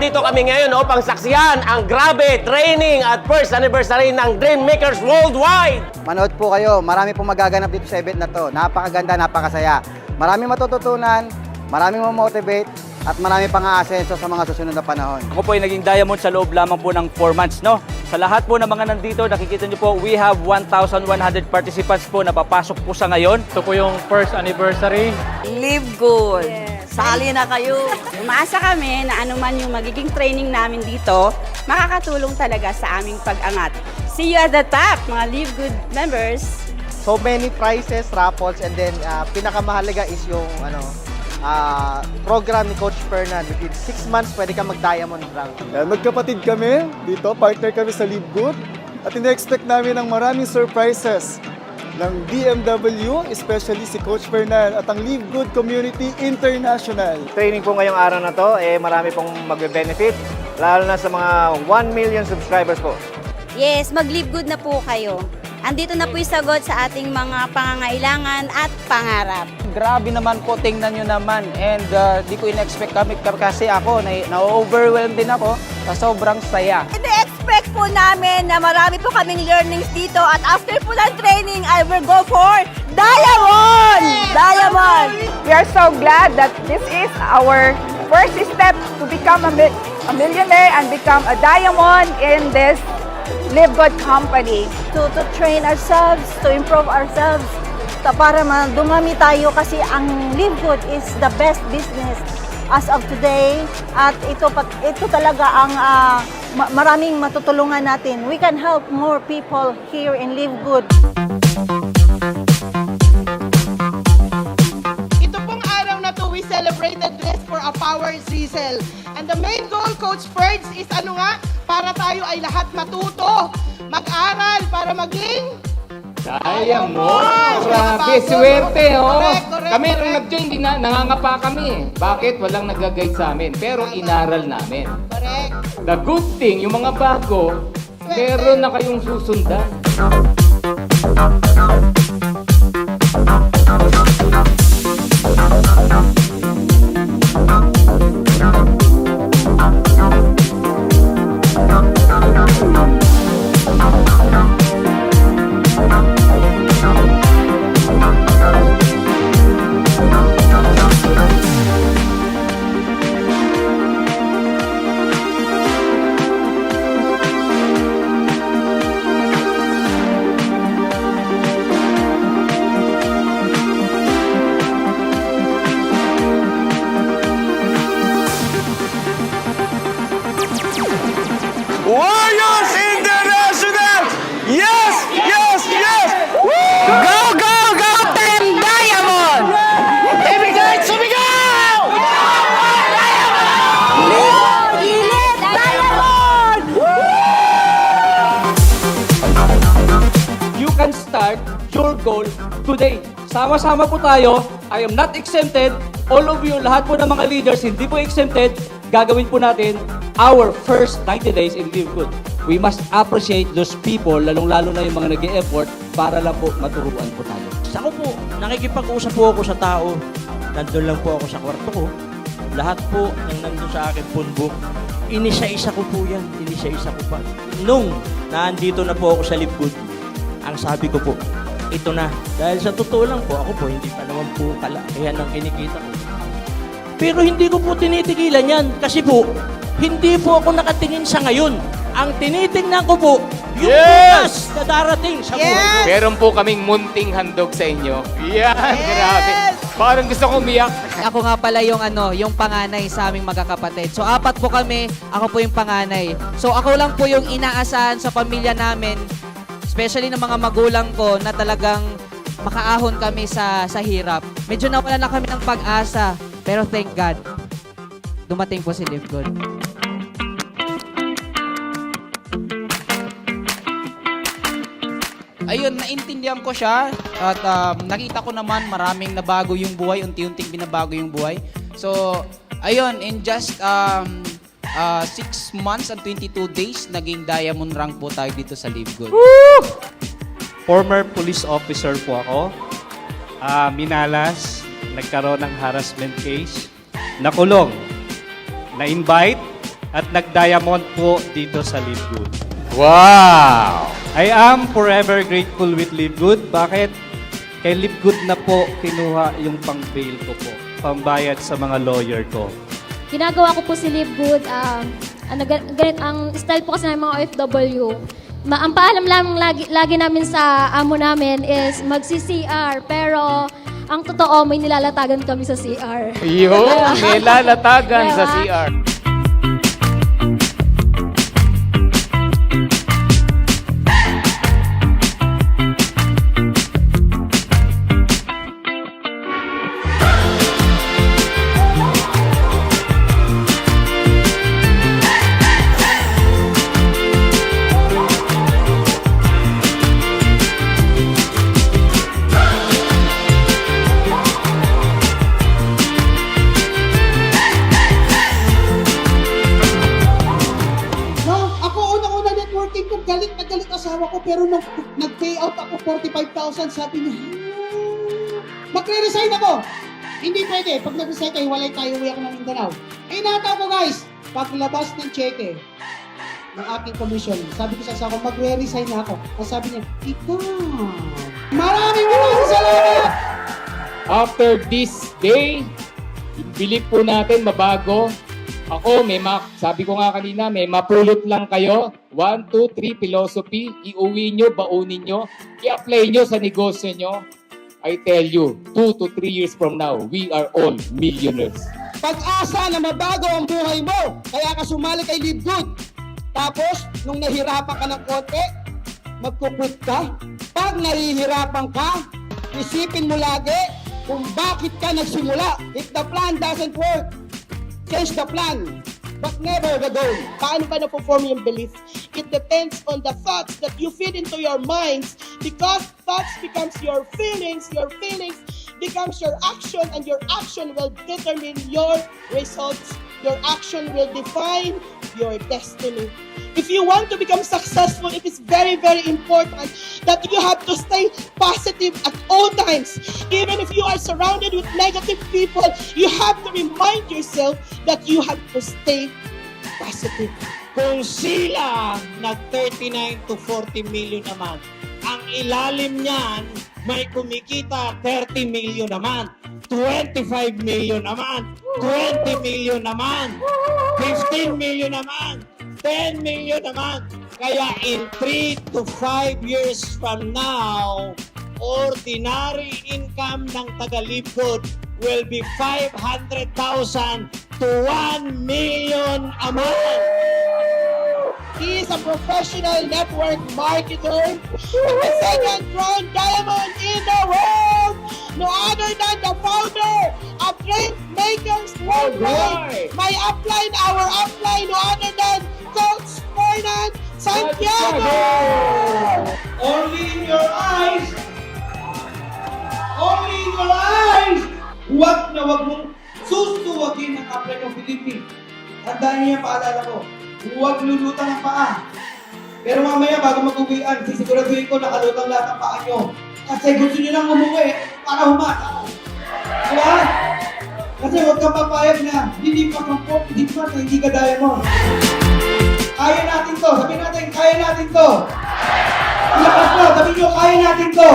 nandito kami ngayon upang saksiyan ang grabe training at first anniversary ng Dream Makers Worldwide. Manood po kayo. Marami pong magaganap dito sa event na to. Napakaganda, napakasaya. Maraming matututunan, maraming mamotivate, at marami pang aasenso sa mga susunod na panahon. Ako po ay naging diamond sa loob lamang po ng 4 months, no? Sa lahat po ng mga nandito, nakikita niyo po, we have 1,100 participants po na papasok po sa ngayon. Ito po yung first anniversary. Live good. Sali na kayo. Umaasa kami na anuman yung magiging training namin dito, makakatulong talaga sa aming pag-angat. See you at the top, mga Live Good members. So many prizes, raffles, and then pinakamahalaga is yung program ni Coach Fernan. Within 6 months, pwede ka mag-diamond rank. Yan, magkapatid kami dito, partner kami sa Live Good. At ina-expect namin ang maraming surprises ng BMW, especially si Coach Fernan at ang Live Good Community International. Training po ngayong araw na to, marami pong magbe-benefit, lalo na sa mga 1 million subscribers po. Yes, mag-live good na po kayo. Andito na po yung sagot sa ating mga pangangailangan at pangarap. Grabe naman po, tingnan nyo naman. And di ko in-expect kami kasi ako, na-overwhelmed din ako sa sobrang saya. Ina-expect po namin na marami po kaming learnings dito at after po ng training, I will go for Diamond! Diamond! We are so glad that this is our first step to become a millionaire and become a diamond in this Live Good company. To train ourselves, to improve ourselves, para dumami tayo kasi ang Live Good is the best business as of today. At ito talaga ang maraming matutulungan natin. We can help more people here in Live Good. Ito pong araw na to, we celebrated this for a power sizzle. And the main goal, Coach Ferds, is ano nga? Para tayo ay lahat matuto, mag-aral, para maging Diamond! Grabe, swerte, oh! Kami nung nag-join, nangangapa kami eh. Bakit? Walang nag-guide sa amin, pero inaral namin. correct. The good thing, yung mga bago, meron na kayong susundan. Warriors International! Yes! Yes! Yes! Woo! Go! Go! Go! Team Diamond! Ibigay! Sumigaw! You can start your goal today. Sama-sama po tayo. I am not exempted. All of you, lahat po ng mga leaders, hindi po exempted. Gagawin po natin our first 90 days in Live Good. We must appreciate those people, lalong-lalo na yung mga nag-e-effort para lang po maturuan po tayo. Ako po, nakikipag-usap po ako sa tao. Nandun lang po ako sa kwarto ko. Lahat po ng nandun sa akin punbok, inisa-isa ko po yan. Inisa-isa ko pa. Nung naandito na po ako sa Live Good, ang sabi ko po, ito na. Dahil sa totoo lang po, ako po, hindi pa naman po kalakihan ng kinikita ko. Pero hindi ko po tinitigilan yan kasi po, hindi po ako nakatingin sa ngayon. Ang tinitingnan ko po, yung bukas na darating sa buhay. Meron po kaming munting handog sa inyo. Yan, grabe. Parang gusto ko umiyak. Ako nga pala yung yung panganay sa aming magkakapatid. So 4 po kami, ako po yung panganay. So ako lang po yung inaasahan sa pamilya namin, especially ng mga magulang ko na talagang makaahon kami sa hirap. Medyo nawala na kami ng pag-asa, pero thank God, dumating po si Live Good. Ayun, naintindihan ko siya at nakita ko naman maraming nabago yung buhay, unti-unting binabago yung buhay. So, ayun, in just 6 months and 22 days, naging diamond rank po tayo dito sa Live Good. Former police officer po ako. Minalas, nagkaroon ng harassment case. Nakulong. Na-invite at nag-diamond po dito sa Live Good. Wow! I am forever grateful with Live Good. Bakit? Kay Live Good na po kinuha yung pang-bail ko po, pambayad sa mga lawyer ko. Ginagawa ko po si Live Good. Ang style po kasi ng mga OFW, ang paalam lang lagi namin sa amo namin is magsi-CR. Pero ang totoo, may nilalatagan kami sa CR. Yun, may lalatagan sa Diba? CR. No, ako unang-una networking ko, galit na galit asawa ko, pero nung nag-pay out ako 45,000, sabi niya, magre-resign ako. Hindi pwede, pag nag-resign kayo, walay tayo, uwi ako ng Mindanao. Inataw ko guys, paglabas ng cheque ng aking commission, sabi ko sa asawa ko, magre-resign na ako. Ang sabi niya, ikaw. Maraming salamat! After this day, believe po natin mabago. Ako, sabi ko nga kanina, may mapulot lang kayo. 1, 2, 3 philosophy. Iuwi nyo, baunin nyo. I-apply nyo sa negosyo nyo. I tell you, 2 to 3 years from now, we are all millionaires. Pag-asa na mabago ang buhay mo, kaya ka sumali kay Live Good. Tapos, nung nahirapan ka ng konti, magkukwit ka. Pag nahihirapan ka, isipin mo lagi kung bakit ka nagsimula. If the plan doesn't work, change the plan, but never the goal. Paano ba na-perform yung belief? It depends on the thoughts that you feed into your minds, because thoughts becomes your feelings becomes your action, and your action will determine your results. Your action will define your destiny. If you want to become successful, it is very, very important that you have to stay positive at all times. Even if you are surrounded with negative people, you have to remind yourself that you have to stay positive. Kung sila nag-39 to 40 million naman, ang ilalim niyan may kumikita 30 million naman, 25 million naman, 20 million naman, 15 million naman, 10 million naman. Kaya in 3 to 5 years from now, ordinary income ng taga-Live Good will be 500,000 to 1 million a month. He is a professional network marketer and the second crown diamond in the world. No other than the founder of Dream Makers Worldwide. My upline, our upline, no other than Coach Fernand Santiago. Only in your eyes! Only in your eyes! Huwag na huwag mong susuwagin ang apply ng Philippines. Tandaan niyo yung paalala ko. Huwag lulutang ang paa. Pero mamaya bago mag-uwian, sisiguraduhin ko nakalutang lahat ang paa nyo. Kasi gusto nyo lang umuwi para humataw. Diba? Kasi huwag kang papayag na hindi pa kampok, hindi pa na hindi ka diamond. Kaya natin to. Sabihin natin, kaya natin to. Lakas mo, sabihin nyo, kaya natin to.